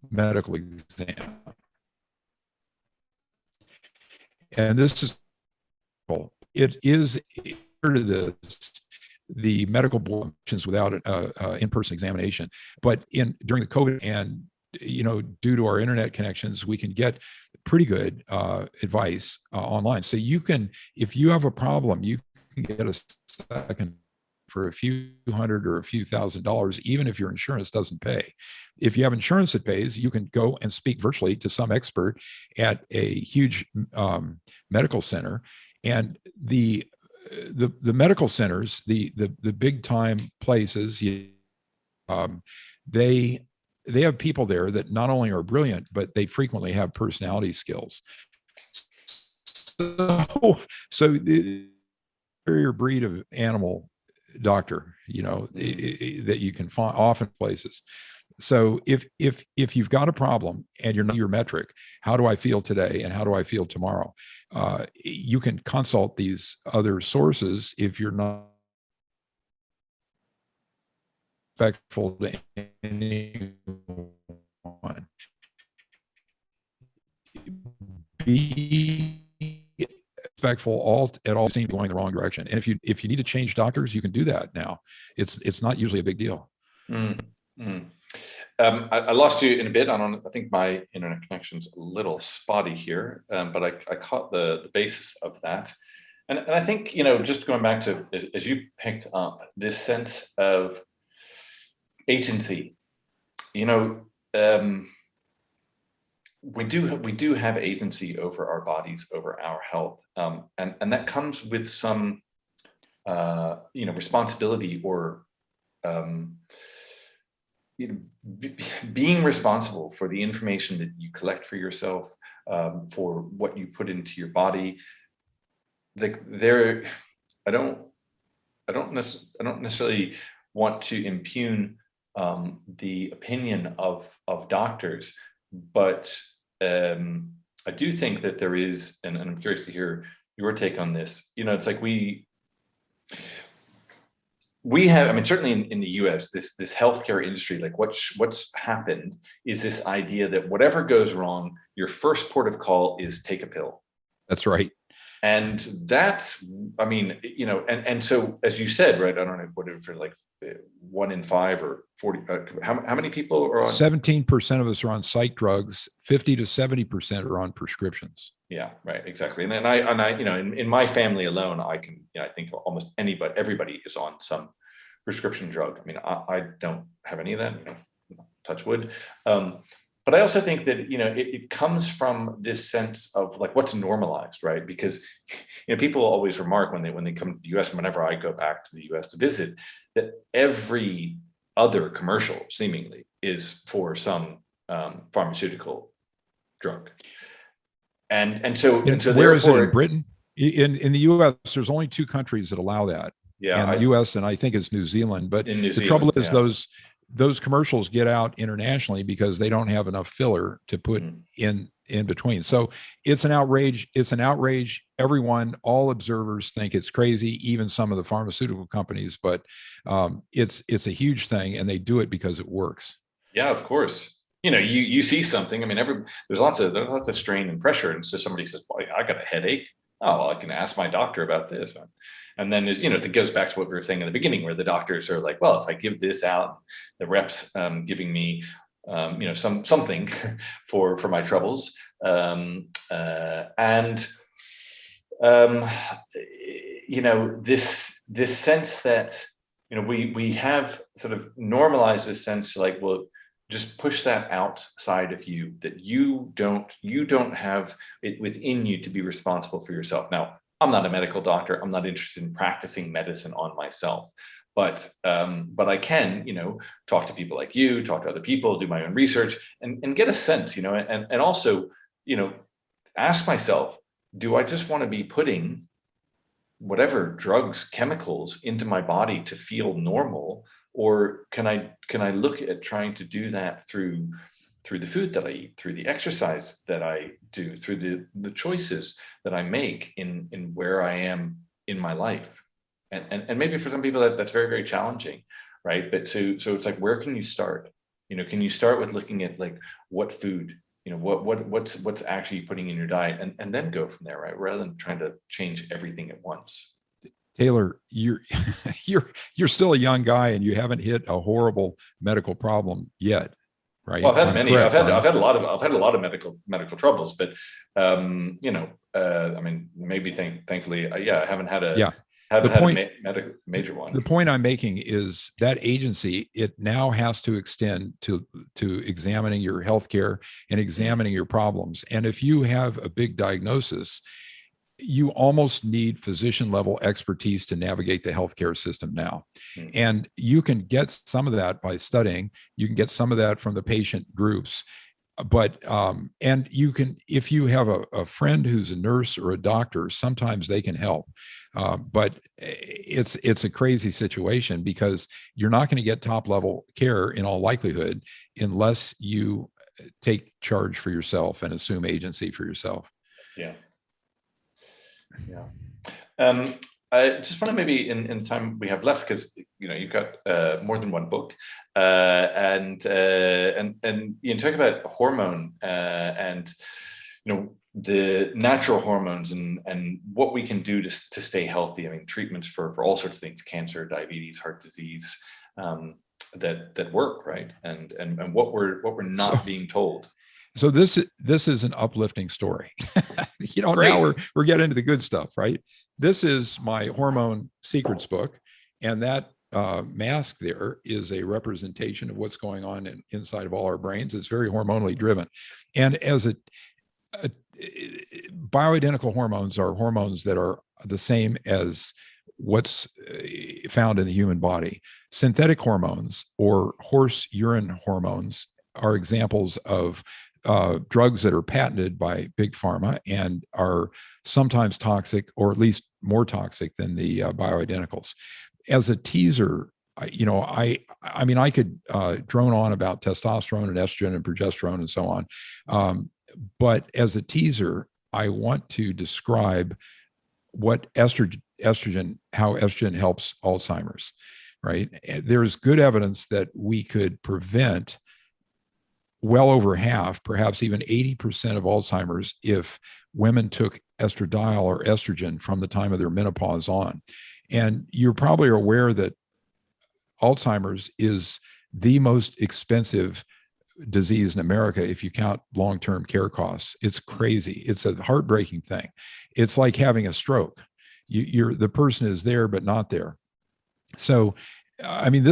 medical exam. And this is, it is to this, the medical board without an in-person examination. But during the COVID and, due to our internet connections, we can get pretty good advice online. So you can, if you have a problem, you can get a second for a few hundred or a few $1,000s, even if your insurance doesn't pay. If you have insurance that pays, you can go and speak virtually to some expert at a huge medical center. And the medical centers, the big time places, they have people there that not only are brilliant, but they frequently have personality skills. So the superior breed of animal doctor, that you can find often places. So if you've got a problem and you're not your metric, how do I feel today and how do I feel tomorrow? You can consult these other sources if you're not respectful to anyone. Be respectful at all seem going the wrong direction. And if you need to change doctors, you can do that now. It's not usually a big deal. Mm-hmm. I lost you in a bit. I think my internet connection's a little spotty here, but I caught the basis of that. And I think, just going back to, as you picked up, this sense of agency, we do have agency over our bodies, over our health. And that comes with some, responsibility, or, being responsible for the information that you collect for yourself, for what you put into your body. I don't necessarily want to impugn the opinion of doctors, but I do think that there is, and I'm curious to hear your take on this. It's like we have, certainly in the US, this healthcare industry, like what's happened is this idea that whatever goes wrong, your first port of call is take a pill. That's right. And that's, and so, as you said, right, I don't know, whatever, like 1 in 5 or 40, how many people are on? 17% of us are on psych drugs, 50 to 70% are on prescriptions. Yeah, right, exactly. And I in my family alone, I think almost everybody is on some prescription drug. I don't have any of that, touch wood. But I also think that, it comes from this sense of like what's normalized, right? Because, people always remark when they come to the US, and whenever I go back to the US to visit, that every other commercial seemingly is for some pharmaceutical drug. And so where is it in Britain? In the US, there's only 2 countries that allow that. Yeah, and the US, and I think it's New Zealand. But the trouble is, those commercials get out internationally because they don't have enough filler to put in between. So it's an outrage. It's an outrage. Everyone, all observers think it's crazy, even some of the pharmaceutical companies, but it's a huge thing, and they do it because it works. Yeah, of course. You see something. I mean, there's lots of strain and pressure, and so somebody says, "Well, I got a headache. Oh, well, I can ask my doctor about this." And then it goes back to what we were saying in the beginning, where the doctors are like, "Well, if I give this out, the rep's giving me, something for my troubles," this sense that we have sort of normalized this sense, like, well, just push that outside of you, that you don't have it within you to be responsible for yourself. Now, I'm not a medical doctor. I'm not interested in practicing medicine on myself, but I can, talk to people like you, talk to other people, do my own research, and get a sense, and also, ask myself, do I just want to be putting whatever drugs, chemicals into my body to feel normal? Or can I look at trying to do that through the food that I eat, through the exercise that I do, through the choices that I make in where I am in my life? And maybe for some people that's very, very challenging, right? But so it's like, where can you start? Can you start with looking at, like, what food, what's actually putting in your diet, and then go from there, right? Rather than trying to change everything at once. Taylor, you're still a young guy, and you haven't hit a horrible medical problem yet, right? Well, I've had many. I've had a lot of medical troubles, but I mean, maybe thankfully, I haven't had a major one. The point I'm making is that agency, it now has to extend to examining your healthcare and examining your problems. And if you have a big diagnosis, you almost need physician level expertise to navigate the healthcare system now. And you can get some of that by studying. You can get some of that from the patient groups. But and you can, if you have a friend who's a nurse or a doctor, sometimes they can help. But it's a crazy situation, because you're not going to get top level care in all likelihood unless you take charge for yourself and assume agency for yourself. Yeah. I just want to, maybe in the time we have left, because you've got more than one book, and talk about hormone and the natural hormones and what we can do to stay healthy. I mean, treatments for all sorts of things: cancer, diabetes, heart disease, that work, right? And what we're not being told. So this is an uplifting story. Now we're getting into the good stuff, right? This is my Hormone Secrets book, and that mask there is a representation of what's going on inside of all our brains. It's very hormonally driven, and as bioidentical hormones are hormones that are the same as what's found in the human body. Synthetic hormones, or horse urine hormones, are examples of drugs that are patented by big pharma and are sometimes toxic, or at least more toxic than the bioidenticals. As a teaser, I mean, I could drone on about testosterone and estrogen and progesterone and so on. But as a teaser, I want to describe what how estrogen helps Alzheimer's, right? There's good evidence that we could prevent well over half, perhaps even 80% of Alzheimer's if women took estradiol or estrogen from the time of their menopause on. And you're probably aware that Alzheimer's is the most expensive disease in America if you count long-term care costs. It's crazy. It's a heartbreaking thing. It's like having a stroke. The person is there but not there. So I mean,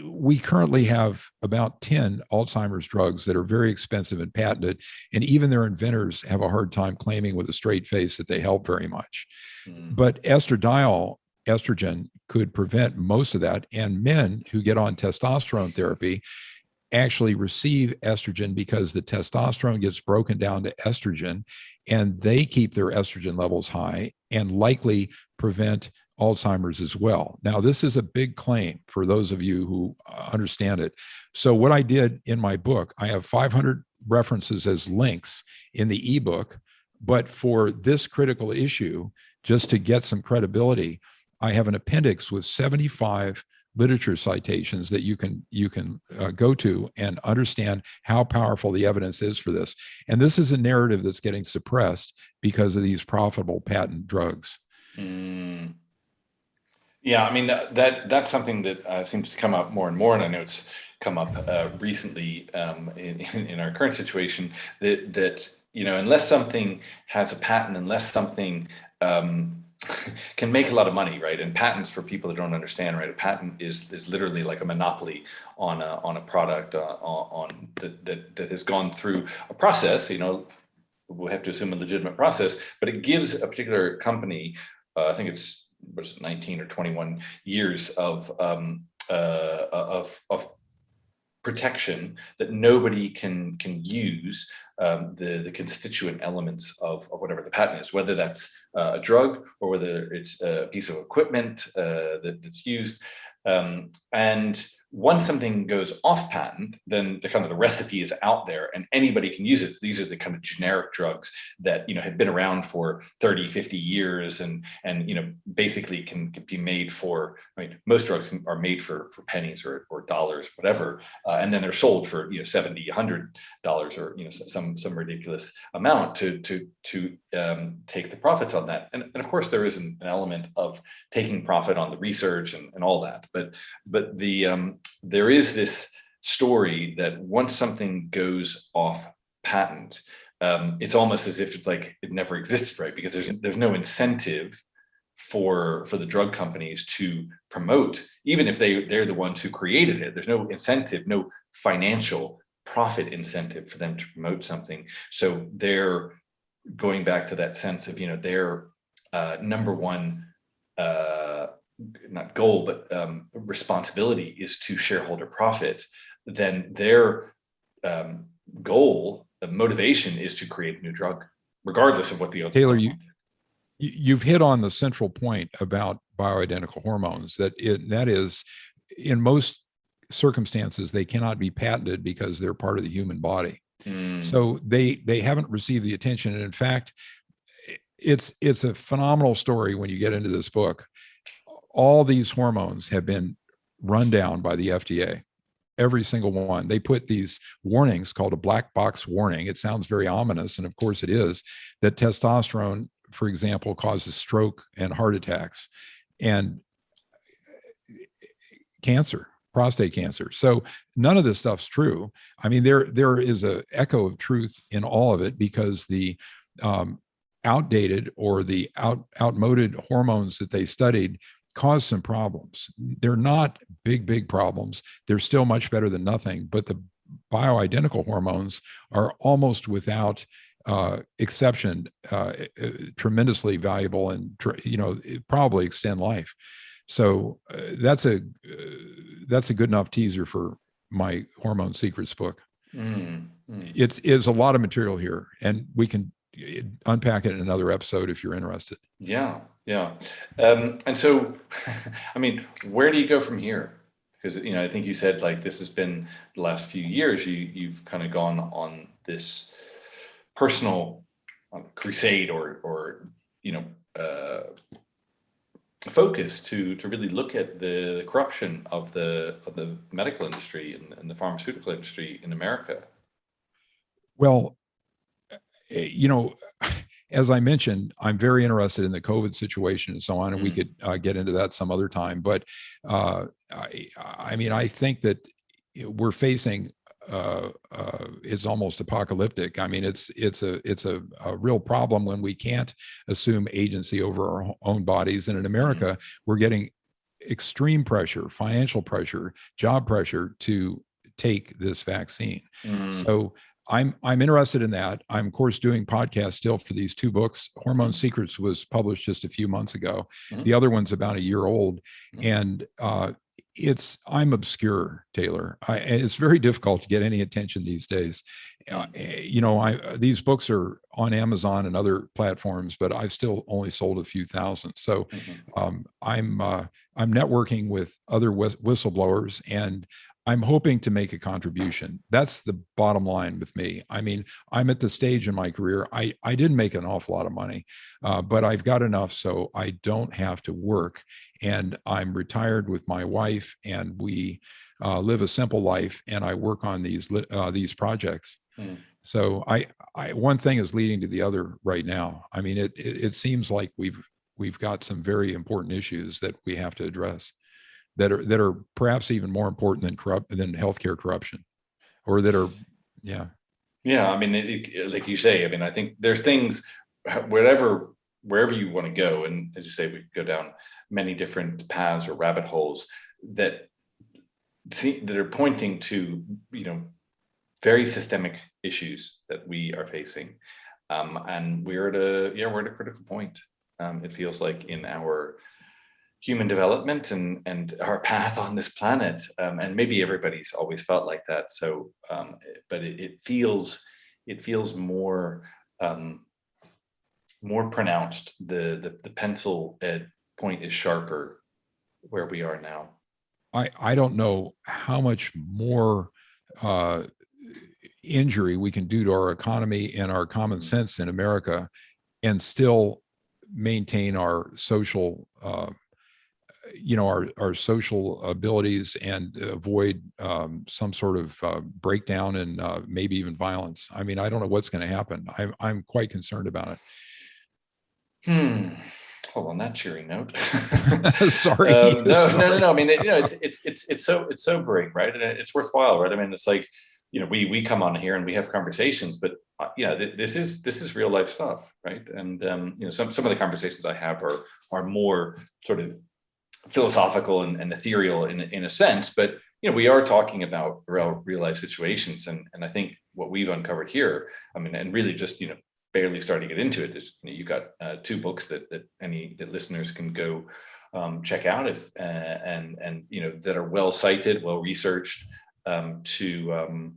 we currently have about 10 Alzheimer's drugs that are very expensive and patented, and even their inventors have a hard time claiming with a straight face that they help very much. But estrogen could prevent most of that, and men who get on testosterone therapy actually receive estrogen because the testosterone gets broken down to estrogen, and they keep their estrogen levels high and likely prevent Alzheimer's as well. Now, this is a big claim for those of you who understand it. So what I did in my book, I have 500 references as links in the ebook, but for this critical issue, just to get some credibility, I have an appendix with 75 literature citations that you can go to and understand how powerful the evidence is for this. And this is a narrative that's getting suppressed because of these profitable patent drugs. Mm. Yeah, I mean that's something that seems to come up more and more, and I know it's come up recently in our current situation. That unless something has a patent, unless something can make a lot of money, right? And patents, for people that don't understand, right? A patent is literally like a monopoly on a product on that has gone through a process. We have to assume a legitimate process, but it gives a particular company, I think it's 19 or 21 years of protection that nobody can use the constituent elements of whatever the patent is, whether that's a drug or whether it's a piece of equipment that's used. And once something goes off patent, then the recipe is out there and anybody can use it. These are the kind of generic drugs that have been around for 30, 50 years and basically can be made for, most drugs are made for pennies or dollars, whatever, and then they're sold for $70, $100 or some ridiculous amount to take the profits on that. And of course there is an element of taking profit on the research and all that, but there is this story that once something goes off patent, it's almost as if it's like it never existed, right? Because there's no incentive for the drug companies to promote, even if they're the ones who created it. There's no incentive, no financial profit incentive for them to promote something. So they're going back to that sense of their number one not goal, but responsibility is to shareholder profit. Then their goal, motivation, is to create a new drug, regardless of what the other. Taylor, you've hit on the central point about bioidentical hormones. That is, in most circumstances, they cannot be patented because they're part of the human body. So they haven't received the attention. And in fact, it's a phenomenal story when you get into this book. All these hormones have been run down by the FDA, every single one. They put these warnings called a black box warning. It sounds very ominous, and of course it is, that testosterone, for example, causes stroke and heart attacks and cancer, prostate cancer. So none of this stuff's true. I mean, there is an echo of truth in all of it, because the outdated or the outmoded hormones that they studied cause some problems. They're not big problems. They're still much better than nothing, but the bioidentical hormones are almost without exception tremendously valuable and probably extend life. So that's a good enough teaser for my Hormone Secrets book. It's a lot of material here, and we can unpack it in another episode if you're interested. Yeah. And so, I mean, where do you go from here? Because, I think you said, like, this has been the last few years, you've kind of gone on this personal crusade or focus to really look at the corruption of the medical industry and the pharmaceutical industry in America. Well, as I mentioned, I'm very interested in the COVID situation and so on, and we could get into that some other time. But I think that we're facing it's almost apocalyptic. I mean, it's a real problem when we can't assume agency over our own bodies. And in America, we're getting extreme pressure, financial pressure, job pressure to take this vaccine. So I'm interested in that. I'm, of course, doing podcasts still for these two books. Hormone Secrets was published just a few months ago. The other one's about a year old. And I'm obscure, Taylor. It's very difficult to get any attention these days. These books are on Amazon and other platforms, but I've still only sold a few thousand. So I'm networking with other whistleblowers, and I'm hoping to make a contribution. That's the bottom line with me. I mean, I'm at the stage in my career. I didn't make an awful lot of money, but I've got enough so I don't have to work. And I'm retired with my wife, and we live a simple life. And I work on these projects. So one thing is leading to the other right now. I mean, it seems like we've got some very important issues that we have to address, that are perhaps even more important than healthcare corruption, or that are, yeah. Yeah, I mean, like you say, I mean, I think there's things, wherever you want to go, and as you say, we go down many different paths or rabbit holes that are pointing to, very systemic issues that we are facing, and we're at a critical point. It feels like in our human development and our path on this planet, and maybe everybody's always felt like that. So, but it feels more pronounced. The pencil point is sharper where we are now. I don't know how much more injury we can do to our economy and our common sense in America, and still maintain our social our social abilities, and avoid some sort of breakdown and maybe even violence. I mean, I don't know what's going to happen. I'm quite concerned about it. Hold on that cheery note. Sorry. No. I mean, it's sobering, right? And it's worthwhile, right? I mean, it's like, we come on here and we have conversations, but this is real life stuff, right? And some of the conversations I have are more sort of philosophical and ethereal in a sense, but we are talking about real life situations, and I think what we've uncovered here, I mean, and really just barely starting to get into it, is you've got 2 books that listeners can go check out, if and that are well cited, well researched, to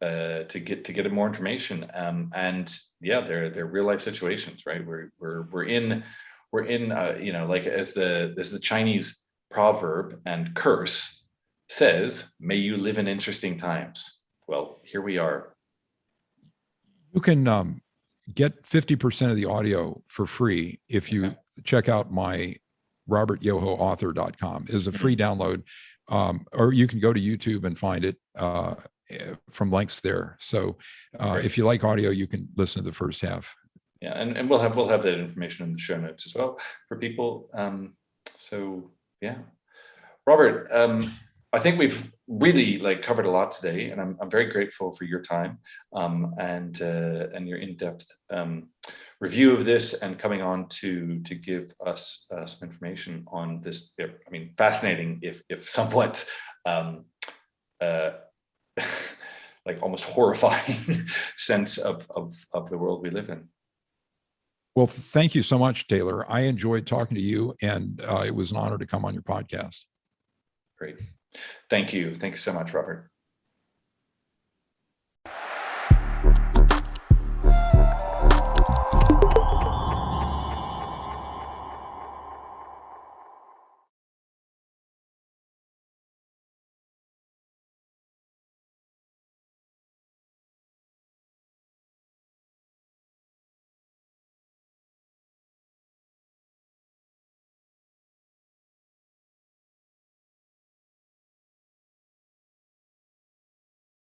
get more information, and they're real life situations, right? We're in like, as the Chinese proverb and curse says, may you live in interesting times. Well, here we are. You can get 50% of the audio for free if you check out my robertyohoauthor.com. Is a free download, or you can go to YouTube and find it from links there. So if you like audio, you can listen to the first half. Yeah, and we'll have that information in the show notes as well for people. So yeah, Robert, I think we've really covered a lot today, and I'm very grateful for your time, and your in-depth review of this, and coming on to give us some information on this. I mean, fascinating, if somewhat almost horrifying sense of the world we live in. Well, thank you so much, Taylor. I enjoyed talking to you, and it was an honor to come on your podcast. Great. Thank you. Thank you so much, Robert.